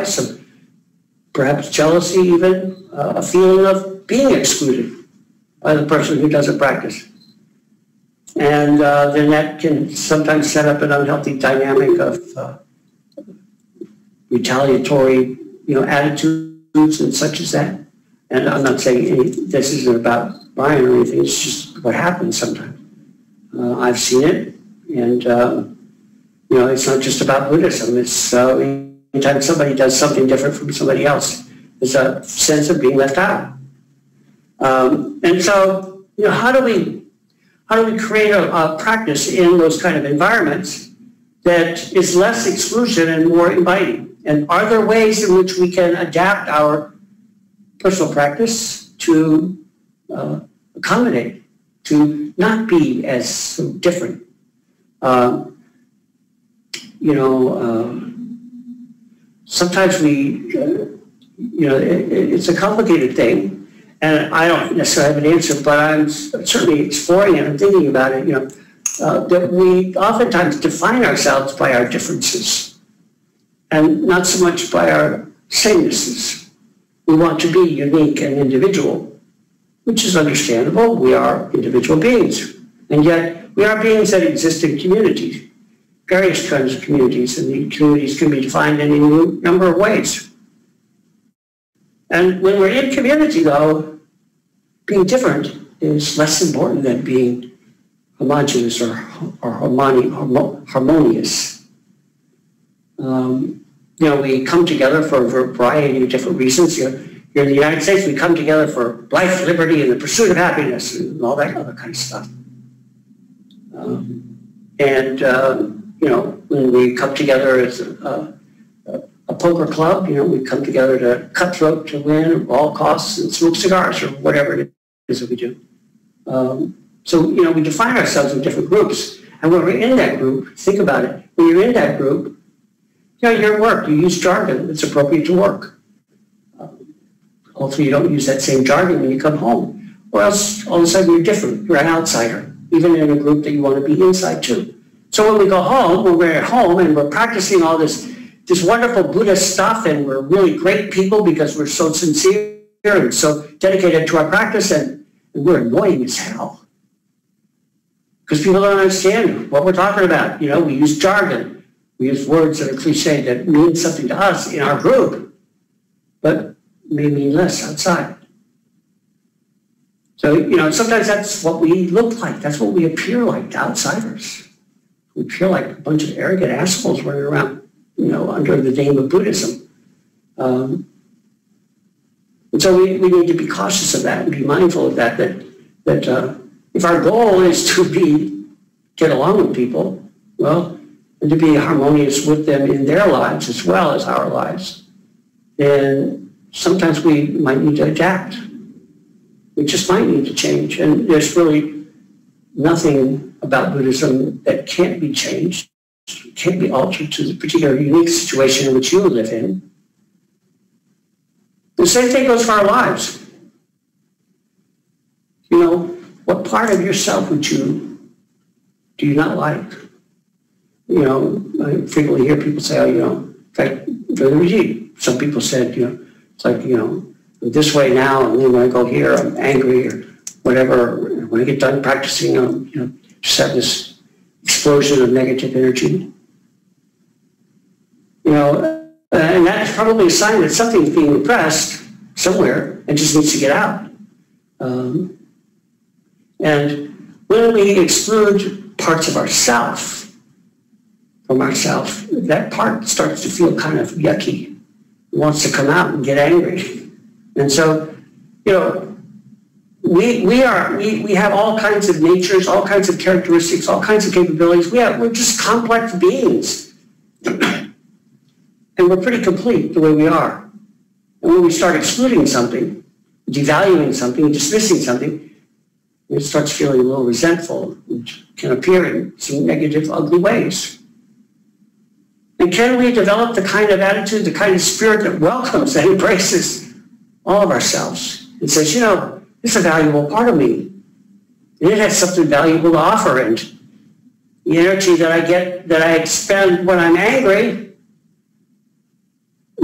surprise, some perhaps jealousy even, a feeling of being excluded by the person who doesn't practice. And then that can sometimes set up an unhealthy dynamic of retaliatory, attitudes and such as that. And I'm not saying this isn't about Brian or anything, it's just what happens sometimes. I've seen it, and it's not just about Buddhism. It's anytime somebody does something different from somebody else, there's a sense of being left out. And so, how do we create a practice in those kind of environments that is less exclusion and more inviting? And are there ways in which we can adapt our personal practice to accommodate, to not be as so different? Sometimes it's a complicated thing, and I don't necessarily have an answer, but I'm certainly exploring it and thinking about it, that we oftentimes define ourselves by our differences and not so much by our samenesses. We want to be unique and individual, which is understandable. We are individual beings, and yet we are beings that exist in communities, various kinds of communities, and the communities can be defined in any number of ways. And when we're in community, though, being different is less important than being homogeneous or harmonious. We come together for a variety of different reasons. Here in the United States, we come together for life, liberty, and the pursuit of happiness, and all that other kind of stuff. When we come together as a poker club, we come together to cutthroat, to win at all costs, and smoke cigars, or whatever it is that we do. We define ourselves in different groups. And when we're in that group, think about it. When you're in that group, you're at work. You use jargon that's appropriate to work. Hopefully you don't use that same jargon when you come home. Or else all of a sudden you're different. You're an outsider, even in a group that you want to be inside too. So when we go home, when we're at home and we're practicing all this wonderful Buddhist stuff, and we're really great people because we're so sincere and so dedicated to our practice, and we're annoying as hell. Because people don't understand what we're talking about. We use jargon. We use words that are cliche that mean something to us in our group, but may mean less outside. So, sometimes that's what we look like. That's what we appear like to outsiders. We appear like a bunch of arrogant assholes running around, under the name of Buddhism. And so we need to be cautious of that and be mindful of that if our goal is to get along with people, and to be harmonious with them in their lives as well as our lives, then sometimes we might need to adapt. We just might need to change. And there's really nothing about Buddhism that can't be changed, can't be altered to the particular unique situation in which you live in. The same thing goes for our lives. What part of yourself do you not like? I frequently hear people say, in fact, for the retreat, some people said, it's like, I'm this way now, and then when I go here, I'm angry or whatever. When I get done practicing, just have this explosion of negative energy. And that's probably a sign that something's being repressed somewhere and just needs to get out. And when we exclude parts of ourself from ourself, that part starts to feel kind of yucky. It wants to come out and get angry. And so, we have all kinds of natures, all kinds of characteristics, all kinds of capabilities. We're just complex beings. And we're pretty complete the way we are. And when we start excluding something, devaluing something, dismissing something, it starts feeling a little resentful, which can appear in some negative, ugly ways. And can we develop the kind of attitude, the kind of spirit that welcomes and embraces all of ourselves and says, this is a valuable part of me. And it has something valuable to offer. And the energy that I get, that I expend when I'm angry,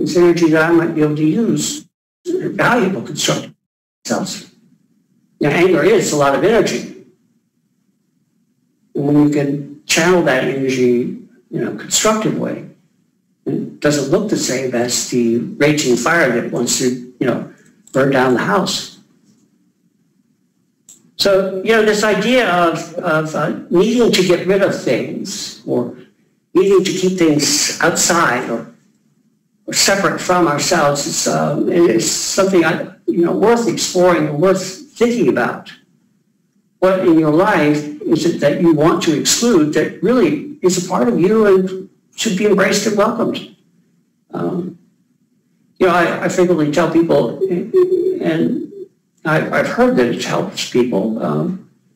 It's energy that I might be able to use in valuable constructive cells. Now, anger is a lot of energy. And when you can channel that energy in a constructive way, it doesn't look the same as the raging fire that wants to, burn down the house. So, this idea of needing to get rid of things or needing to keep things outside or separate from ourselves is something worth exploring and worth thinking about. What in your life is it that you want to exclude that really is a part of you and should be embraced and welcomed? I frequently tell people, and I've heard that it helps people.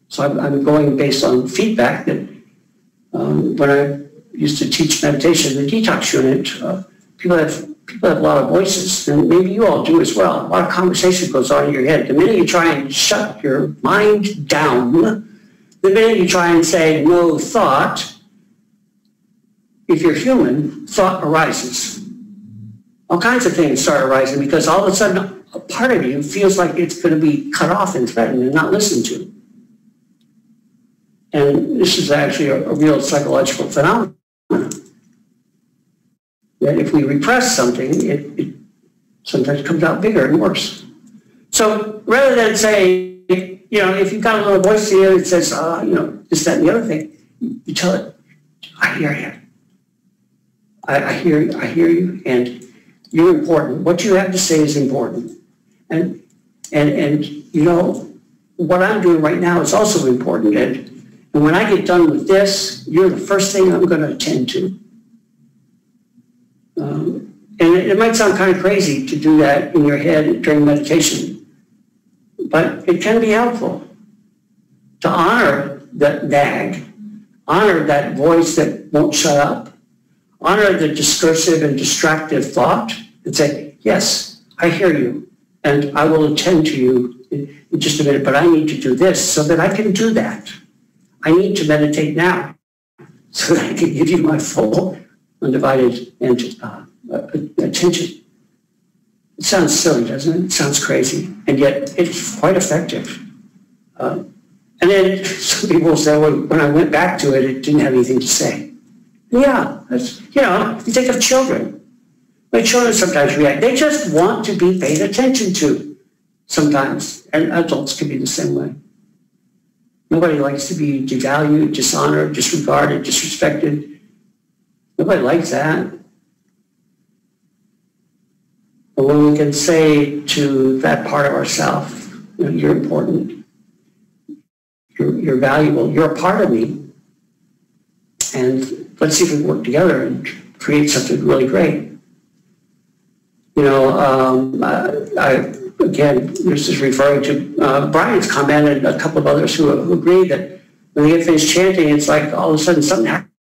So I'm going based on feedback that when I used to teach meditation in the detox unit, people have a lot of voices, and maybe you all do as well. A lot of conversation goes on in your head. The minute you try and shut your mind down, the minute you try and say no thought, if you're human, thought arises. All kinds of things start arising because all of a sudden a part of you feels like it's going to be cut off and threatened and not listened to. And this is actually a real psychological phenomenon. That if we repress something, it sometimes comes out bigger and worse. So rather than say, if you've got a little voice in you that says, this, that, and the other thing, you tell it, I hear you. I hear you, and you're important. What you have to say is important. And what I'm doing right now is also important. And when I get done with this, you're the first thing I'm going to attend to. And it might sound kind of crazy to do that in your head during meditation, but it can be helpful to honor that nag, honor that voice that won't shut up, honor the discursive and distractive thought, and say, yes, I hear you, and I will attend to you in just a minute, but I need to do this so that I can do that. I need to meditate now so that I can give you my full, undivided attention. It sounds silly, doesn't it? It sounds crazy, and yet it's quite effective. And then some people say, well, when I went back to it, it didn't have anything to say. Yeah, that's, you think of children. My children sometimes react. They just want to be paid attention to sometimes, and adults can be the same way. Nobody likes to be devalued, dishonored, disregarded, disrespected. Nobody likes that. But when we can say to that part of ourselves, you're important, you're valuable, you're a part of me, and let's see if we can work together and create something really great. Again, this is referring to Brian's comment and a couple of others who agree that when they get finished chanting, it's like all of a sudden something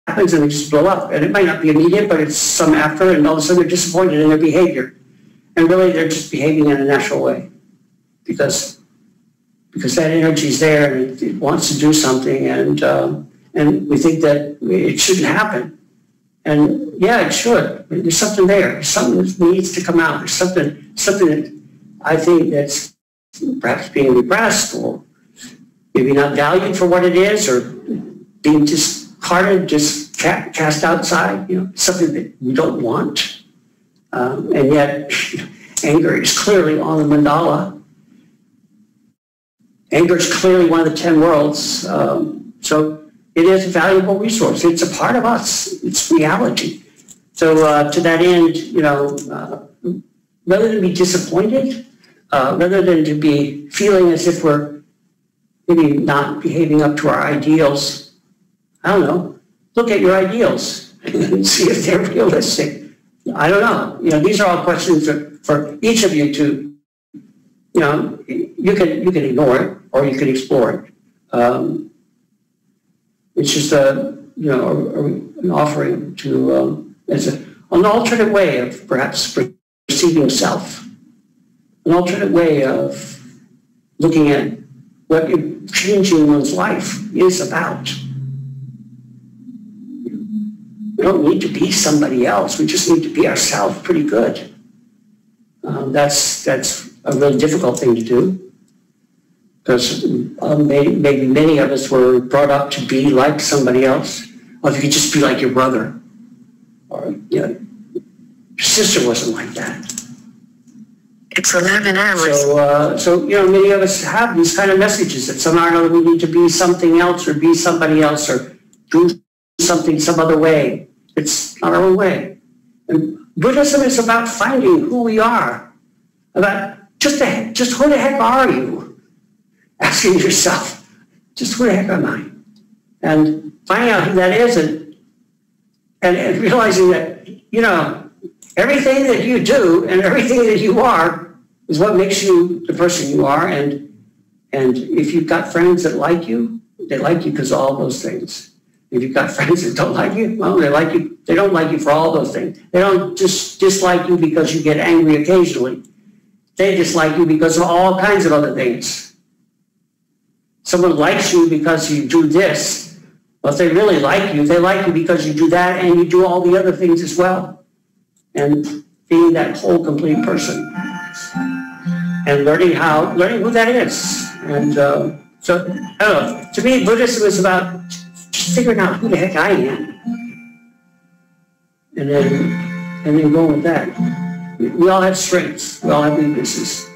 happens and they just blow up. And it might not be immediate, but it's some after, and all of a sudden they're disappointed in their behavior. And really they're just behaving in a natural way because that energy is there and it wants to do something, and we think that it shouldn't happen. And yeah, it should. There's something there. There's something that needs to come out. There's something that I think that's perhaps being repressed or maybe not valued for what it is, or being discarded, just cast outside, something that we don't want. And yet, anger is clearly on the mandala. Anger is clearly one of the 10 worlds. So it is a valuable resource. It's a part of us. It's reality. So to that end, rather than be disappointed, rather than to be feeling as if we're maybe not behaving up to our ideals, I don't know, look at your ideals and see if they're realistic. I don't know. These are all questions for each of you to, you can ignore it or you can explore it. It's just an offering to, as an alternate way of perhaps perceiving self, an alternate way of looking at what changing one's life is about. We don't need to be somebody else. We just need to be ourselves pretty good. That's a really difficult thing to do, because maybe many of us were brought up to be like somebody else. Or if you could just be like your brother, or your sister wasn't like that. It's 11 hours. So many of us have these kind of messages that somehow or another we need to be something else or be somebody else or do something some other way. It's not our own way. And Buddhism is about finding who we are. About just who the heck are you? Asking yourself, just who the heck am I? And finding out who that is and realizing that, everything that you do and everything that you are is what makes you the person you are. And if you've got friends that like you, they like you because of all those things. If you've got friends that don't like you, well, they like you. They don't like you for all those things. They don't just dislike you because you get angry occasionally. They dislike you because of all kinds of other things. Someone likes you because you do this. Well, if they really like you, they like you because you do that and you do all the other things as well. And being that whole, complete person. And learning who that is. And so, I don't know, to me, Buddhism is about just figuring out who the heck I am. And then go with that. We all have strengths. We all have weaknesses.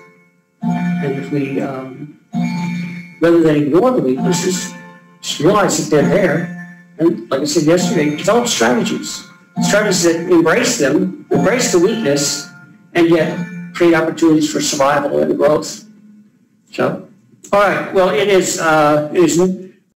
And if we, rather than ignore the weaknesses, just realize that they're there. And like I said yesterday, develop strategies. Strategies that embrace them, embrace the weakness, and yet create opportunities for survival and growth. So, all right. Well, it is